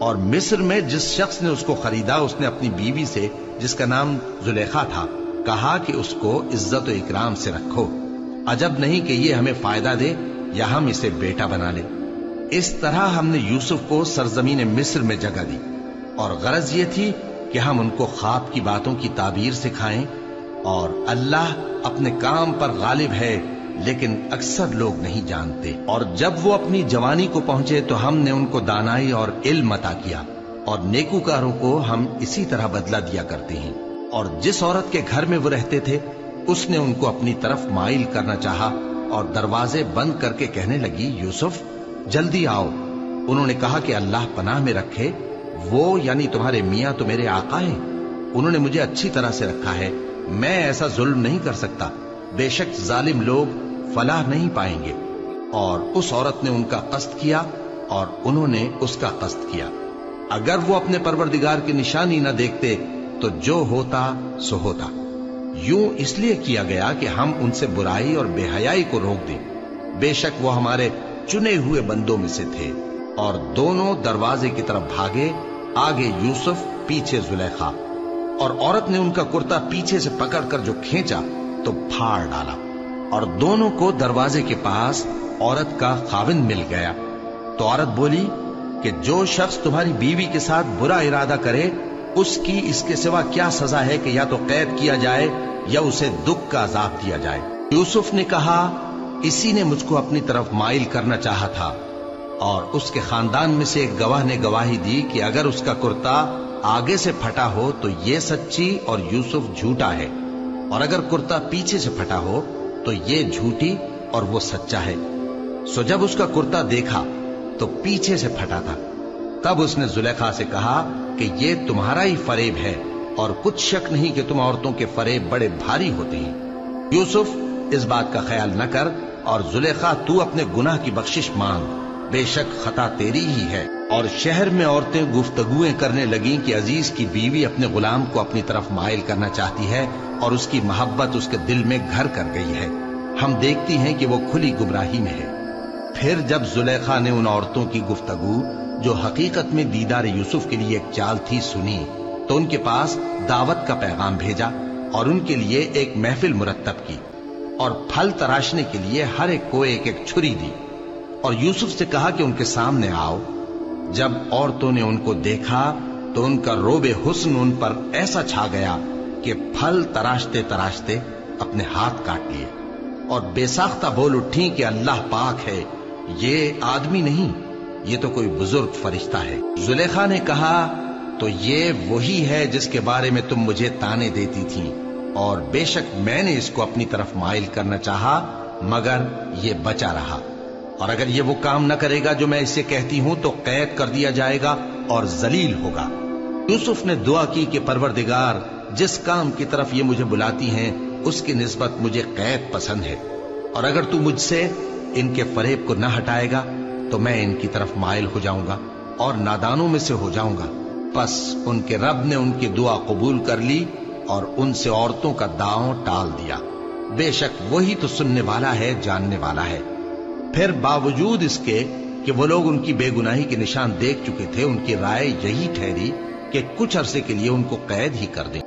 اور مصر میں جس شخص نے اس کو خریدا اس نے اپنی بیوی سے جس کا نام زلیخا تھا کہا کہ اس کو عزت و اکرام سے رکھو، عجب نہیں کہ یہ ہمیں فائدہ دے یا ہم اسے بیٹا بنا لیں۔ اس طرح ہم نے یوسف کو سرزمین مصر میں جگہ دی، اور غرض یہ تھی کہ ہم ان کو خواب کی باتوں کی تعبیر سکھائیں، اور اللہ اپنے کام پر غالب ہے لیکن اکثر لوگ نہیں جانتے۔ اور جب وہ اپنی جوانی کو پہنچے تو ہم نے ان کو دانائی اور علم عطا کیا، اور نیکوکاروں کو ہم اسی طرح بدلہ دیا کرتے ہیں۔ اور جس عورت کے گھر میں وہ رہتے تھے اس نے ان کو اپنی طرف مائل کرنا چاہا، اور دروازے بند کر کے کہنے لگی یوسف جلدی آؤ۔ انہوں نے کہا کہ اللہ پناہ میں رکھے، وہ یعنی تمہارے میاں تو میرے آقا ہیں، انہوں نے مجھے اچھی طرح سے رکھا ہے، میں ایسا ظلم نہیں کر سکتا، بے شک ظالم لوگ فلاح نہیں پائیں گے۔ اور اس عورت نے ان کا قصد کیا اور انہوں نے اس کا قصد کیا۔ اگر وہ اپنے پروردگار کی نشانی نہ دیکھتے تو جو ہوتا سو ہوتا۔ یوں اس لیے کیا گیا کہ ہم ان سے برائی اور بے حیائی کو روک دیں، بے شک وہ ہمارے چنے ہوئے بندوں میں سے تھے۔ اور دونوں دروازے کی طرف بھاگے، آگے یوسف پیچھے زلیخا، اور عورت نے ان کا کرتا پیچھے سے پکڑ کر جو کھینچا تو پھاڑ ڈالا، اور دونوں کو دروازے کے پاس عورت کا خاوند مل گیا۔ تو عورت بولی کہ جو شخص تمہاری بیوی کے ساتھ برا ارادہ کرے اس کی اس کے سوا کیا سزا ہے کہ یا تو قید کیا جائے یا اسے دکھ کا عذاب دیا جائے۔ یوسف نے کہا اسی نے مجھ کو اپنی طرف مائل کرنا چاہا تھا، اور اس کے خاندان میں سے ایک گواہ نے گواہی دی کہ اگر اس کا کرتا آگے سے پھٹا ہو تو یہ سچی اور یوسف جھوٹا ہے، اور اگر کرتا پیچھے سے پھٹا ہو تو یہ جھوٹی اور وہ سچا ہے۔ سو جب اس کا کرتا دیکھا تو پیچھے سے پھٹا تھا، تب اس نے زلیخا سے کہا کہ یہ تمہارا ہی فریب ہے، اور کچھ شک نہیں کہ تم عورتوں کے فریب بڑے بھاری ہوتے ہیں۔ یوسف اس بات کا خیال نہ کر، اور زلیخا تو اپنے گناہ کی بخشش مانگ، بے شک خطا تیری ہی ہے۔ اور شہر میں عورتیں گفتگویں کرنے لگیں کہ عزیز کی بیوی اپنے غلام کو اپنی طرف مائل کرنا چاہتی ہے، اور اس کی محبت اس کے دل میں گھر کر گئی ہے، ہم دیکھتی ہیں کہ وہ کھلی گمراہی میں ہے۔ پھر جب زلیخا نے ان عورتوں کی گفتگو جو حقیقت میں دیدار یوسف کے لیے ایک چال تھی سنی، تو ان کے پاس دعوت کا پیغام بھیجا، اور ان کے لیے ایک محفل مرتب کی، اور پھل تراشنے کے لیے ہر ایک کو ایک ایک چھری دی، اور یوسف سے کہا کہ ان کے سامنے آؤ۔ جب عورتوں نے ان کو دیکھا تو ان کا روب حسن ان پر ایسا چھا گیا کہ پھل تراشتے تراشتے اپنے ہاتھ کاٹ لیے، اور بے ساختہ بول اٹھیں کہ اللہ پاک ہے، یہ آدمی نہیں، یہ تو کوئی بزرگ فرشتہ ہے۔ زلیخا نے کہا تو یہ وہی ہے جس کے بارے میں تم مجھے تانے دیتی تھیں، اور بے شک میں نے اس کو اپنی طرف مائل کرنا چاہا مگر یہ بچا رہا، اور اگر یہ وہ کام نہ کرے گا جو میں اسے کہتی ہوں تو قید کر دیا جائے گا اور ذلیل ہوگا۔ یوسف نے دعا کی کہ پروردگار جس کام کی طرف یہ مجھے بلاتی ہیں اس کی نسبت مجھے قید پسند ہے، اور اگر تو مجھ سے ان کے فریب کو نہ ہٹائے گا تو میں ان کی طرف مائل ہو جاؤں گا اور نادانوں میں سے ہو جاؤں گا۔ پس ان کے رب نے ان کی دعا قبول کر لی اور ان سے عورتوں کا داؤں ٹال دیا، بے شک وہی تو سننے والا ہے، جاننے والا ہے۔ پھر باوجود اس کے کہ وہ لوگ ان کی بے گناہی کے نشان دیکھ چکے تھے، ان کی رائے یہی ٹھہری کہ کچھ عرصے کے لیے ان کو قید ہی کر دیں۔